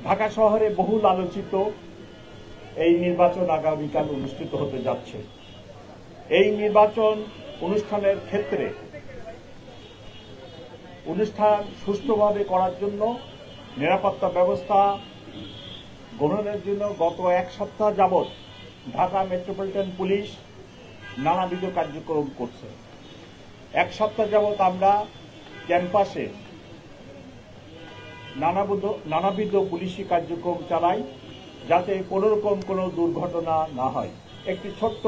ঢাকা শহরে বহুল আলোচিত এই নির্বাচন আগামীকাল অনুষ্ঠিত হতে যাচ্ছে। এই নির্বাচন অনুষ্ঠানের ক্ষেত্রে অনুষ্ঠান সুষ্ঠুভাবে করার জন্য নিরাপত্তা ব্যবস্থা গ্রহণের জন্য গত এক সপ্তাহ যাবৎ ঢাকা মেট্রোপলিটন পুলিশ নানাবিধ কার্যক্রম করছে। এক সপ্তাহ যাবৎ আমরা ক্যাম্পাসে নানাবিধ পুলিশি কার্যক্রম চালাই, যাতে কোনোরকম কোনো দুর্ঘটনা না হয়। একটি ছোট্ট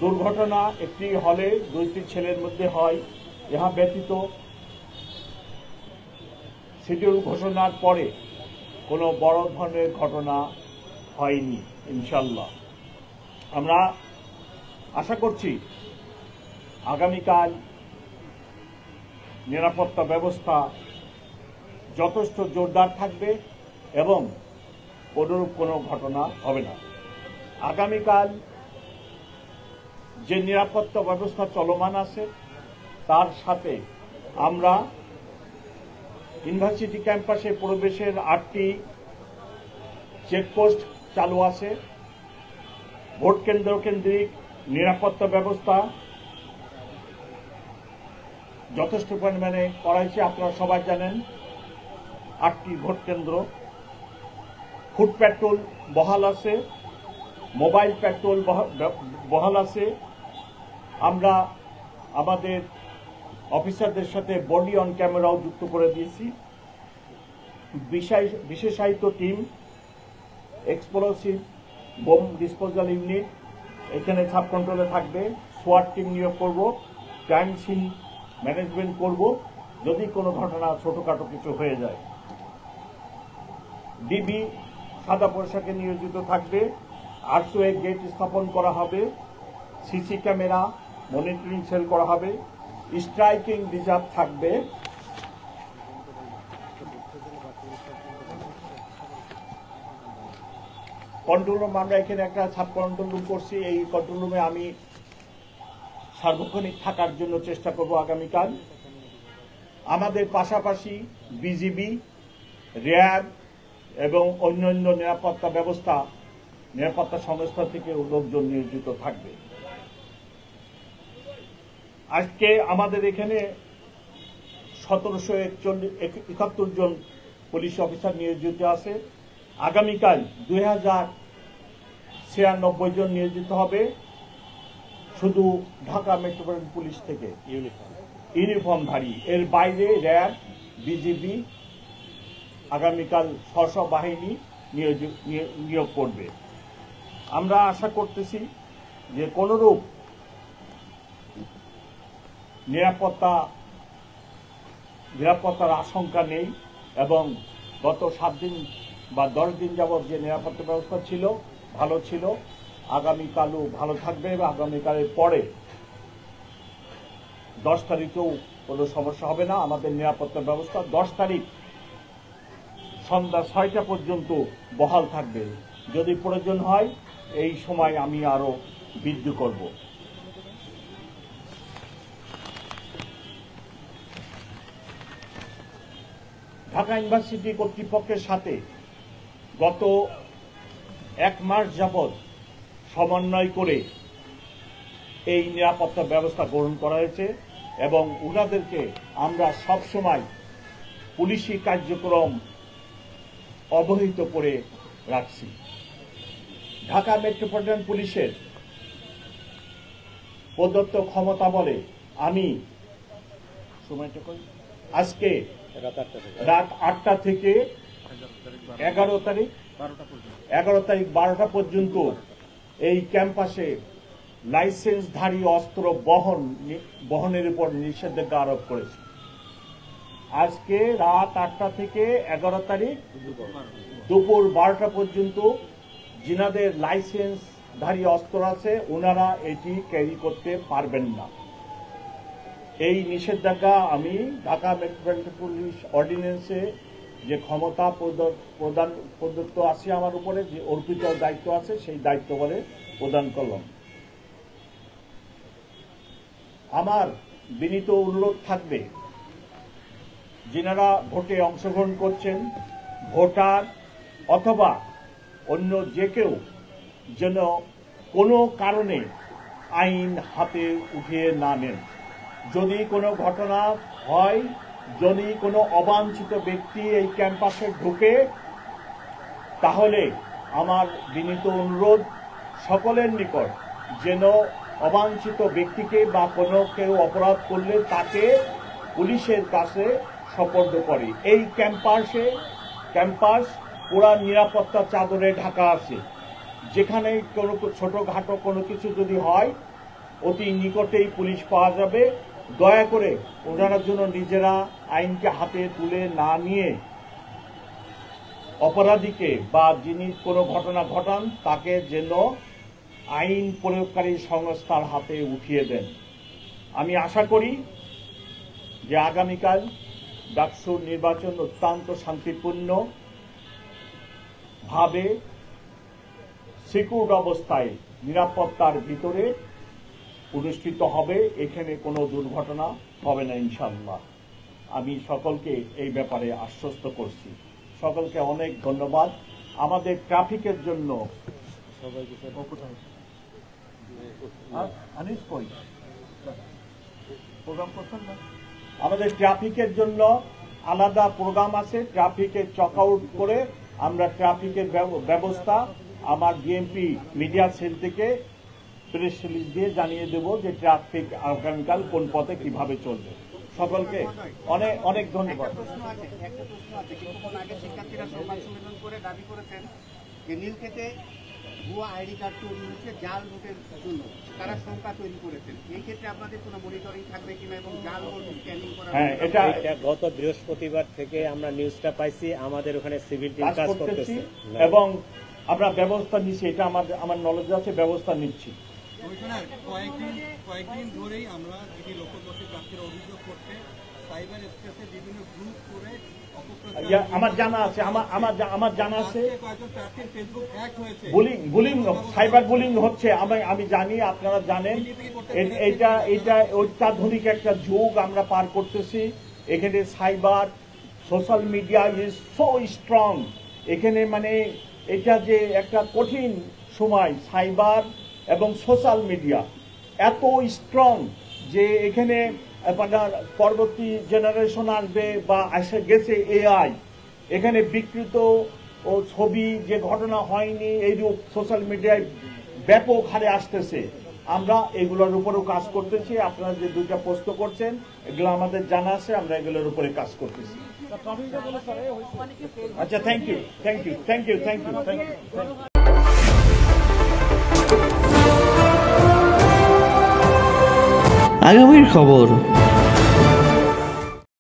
দুর্ঘটনা একটি হলে দুইটি ছেলের মধ্যে হয়, ইহা ব্যতীত শিডিউল ঘোষণার পরে কোনো বড় ধরনের ঘটনা হয়নি ইনশাল্লাহ। আমরা আশা করছি আগামীকাল নিরাপত্তা ব্যবস্থা যথেষ্ট জোরদার থাকবে এবং অনুরূপ কোনো ঘটনা হবে না। আগামীকাল যে নিরাপত্তা ব্যবস্থা চলমান আছে তার সাথে আমরা ইউনিভার্সিটি ক্যাম্পাসে প্রবেশের 8টি চেকপোস্ট চালু আছে। ভোট কেন্দ্র কেন্দ্রিক নিরাপত্তা ব্যবস্থা যথেষ্ট পরিমাণে করা হয়েছে। আপনারা সবাই জানেন 8টি ভোট কেন্দ্র। ফুট পেট্রোল বহাল আছে, মোবাইল পেট্রোল বহাল আছে। আমরা আমাদের অফিসারদের সাথে বডি অন ক্যামেরাও যুক্ত করে দিয়েছি। বিশেষায়িত team, explosive bomb disposal unit এখানে সাব কন্ট্রোলে থাকবে। সোয়াট টিম নিয়োগ করব, ক্রাইম সিন ম্যানেজমেন্ট করব যদি কোনো ঘটনা ছোটখাটো কিছু হয়ে যায়। ডিবি সাদা পোশাকে নিয়োজিত থাকবে। আরসোএ গেট স্থাপন করা হবে। সিসি ক্যামেরা মনিটরিং সেল করা হবে। স্ট্রাইকিং রিজার্ভ থাকবে। কন্ট্রোল রুম আমরা এখানে একটা সাব কন্ট্রোল রুম করছি। এই কন্ট্রোল রুমে আমি সার্বক্ষণিক থাকার জন্য চেষ্টা করব আগামীকাল। আমাদের পাশাপাশি বিজিবি, র্যাব এবং অন্যান্য নিরাপত্তা সংস্থা থেকে লোকজন নিয়োজিত থাকবে। আজকে আমাদের এখানে 1771 জন পুলিশ অফিসার নিয়োজিত আছে। আগামীকাল 2096 জন নিয়োজিত হবে শুধু ঢাকা মেট্রোপলিটন পুলিশ থেকে ইউনিফর্মধারী। এর বাইরে র্যাব, বিজিবি আগামীকাল স্ব বাহিনী নিয়োগ করবে। আমরা আশা করতেছি যে কোনরূপ নিরাপত্তার আশঙ্কা নেই এবং গত 7 দিন বা 10 দিন যাবৎ যে নিরাপত্তা ব্যবস্থা ছিল ভালো ছিল, আগামীকালও ভালো থাকবে এবং আগামীকালের পরে 10 তারিখেও কোনো সমস্যা হবে না। আমাদের নিরাপত্তা ব্যবস্থা 10 তারিখ সন্ধ্যা 6টা পর্যন্ত বহাল থাকবে। যদি প্রয়োজন হয় এই সময় আমি আরো বৃদ্ধি করব। ঢাকা ইউনিভার্সিটি কর্তৃপক্ষের সাথে গত 1 মাস যাবৎ সমন্বয় করে এই নিরাপত্তা ব্যবস্থা গ্রহণ করা হয়েছে এবং উনাদেরকে আমরা সবসময় পুলিশি কার্যক্রম অবহিত করে রাখছি। ঢাকা মেট্রোপলিটন পুলিশের প্রদত্ত ক্ষমতা বলে আমি আজকে রাত 8টা থেকে 11 তারিখ 12টা পর্যন্ত এই ক্যাম্পাসে লাইসেন্সধারী অস্ত্র বহনের উপর নিষেধাজ্ঞা আরোপ করেছি। আজকে রাত 8টা থেকে 11 তারিখ দুপুর 12টা পর্যন্ত যিনাদের লাইসেন্সধারী অস্ত্র আছে ওনারা এটি ক্যারি করতে পারবেন না। এই নিষেধাজ্ঞা আমি ঢাকা মেট্রোপলিটন পুলিশ অর্ডিন্যান্সে যে ক্ষমতা প্রদত্ত আছে আমার উপরে, যে অর্পিত দায়িত্ব আছে, সেই দায়িত্ব বলে প্রদান করলাম। আমার বিনীত অনুরোধ থাকবে, যিনারা ভোটে অংশগ্রহণ করছেন, ভোটার অথবা অন্য যে কেউ যেন কোনো কারণে আইন হাতে উঠিয়ে না নেন। যদি কোনো ঘটনা হয়, যদি কোনো অবাঞ্ছিত ব্যক্তি এই ক্যাম্পাসে ঢুকে, তাহলে আমার বিনীত অনুরোধ সকলের নিকট যেন অবাঞ্ছিত ব্যক্তিকে বা কোনো কেউ অপরাধ করলে তাকে পুলিশের কাছে সোপর্দ করে। এই ক্যাম্পাস পুরা নিরাপত্তা চাদরে ঢাকা আছে। যেখানে কোনো ছোটখাটো কোনো কিছু যদি হয় অতি নিকটেই পুলিশ পাওয়া যাবে। দয়া করে ওনারা যেন নিজেরা আইনকে হাতে তুলে না নিয়ে অপরাধীকে বা যিনি কোনো ঘটনা ঘটান তাকে যেন আইন প্রয়োগকারী সংস্থার হাতে উঠিয়ে দেন। আমি আশা করি যে আগামীকাল ডাকসু নির্বাচন অত্যন্ত শান্তিপূর্ণ ভাবে সিকিউর অবস্থায় নিরাপত্তার ভিতরে অনুষ্ঠিত হবে। এখানে কোনো দুর্ঘটনা হবে না ইনশাআল্লাহ। আমি সকলকে এই ব্যাপারে আশ্বস্ত করছি। সকলকে অনেক ধন্যবাদ। আমাদের ট্রাফিকের জন্য আমাদের ট্রাফিকের জন্য আলাদা প্রোগ্রাম আছে। ট্রাফিকের চক আউট করে আমরা ট্রাফিকের ব্যবস্থা আমার বিএনপি মিডিয়া সেল থেকে প্রেস রিলিজ দিয়ে জানিয়ে দেব যে ট্রাফিক আগামীকাল কোন পথে কিভাবে চলবে। সকলকে অনেক অনেক ধন্যবাদ। একটা প্রশ্ন আছে, কিছুক্ষণ আগে শিক্ষার্থীরা সংবাদ সম্মেলন করে দাবি করেছেন যে নীলক্ষেতে ভুয়া আইডি কার্ড তৈরি হচ্ছে জাল ভোটের জন্য, তারা শঙ্কা তৈরি করেছেন। এই ক্ষেত্রে আপনাদের কোনো মনিটরিং থাকবে কিনা এবং জাল ভোট স্ক্যানিং করা? হ্যাঁ, এটা গত বৃহস্পতিবার থেকে আমরা নিউজটা পাইছি। আমাদের ওখানে সিভিল টিম কাজ করতেছে এবং আমরা ব্যবস্থা নিচ্ছি। এটা আমার নলেজ আছে, ব্যবস্থা নিচ্ছি। কয়েকদিন ধরেই আমরা যদি লক্ষ্যদর্শী প্রার্থীরা অভিযোগ করতে সাইবার স্পেসে বিভিন্ন গ্রুপ করে আমার জানা আছে, আমার জানা আছে বুলিং সাইবার বুলিং হচ্ছে। আমি জানি, আপনারা জানেন। এটা অত্যাধুনিক একটা যুগ আমরা পার করতেছি। এখানে cyber social media is so strong. এখানে মানে এটা যে একটা কঠিন সময়, সাইবার এবং সোশ্যাল মিডিয়া এত স্ট্রং যে এখানে পরবর্তী জেনারেশন আসবে বা এসে গেছে এআই। এখানে বিকৃত ও ছবি যে ঘটনা হয়নি এইরূপ সোশ্যাল মিডিয়ায় ব্যাপক হারে আসতেছে। আমরা এগুলোর উপরেও কাজ করতেছি। আপনারা যে দুইটা প্রশ্ন করছেন এগুলো আমাদের জানা আছে, আমরা এগুলোর উপরে কাজ করতেছি। আচ্ছা, থ্যাংক ইউ। আগামীর খবর।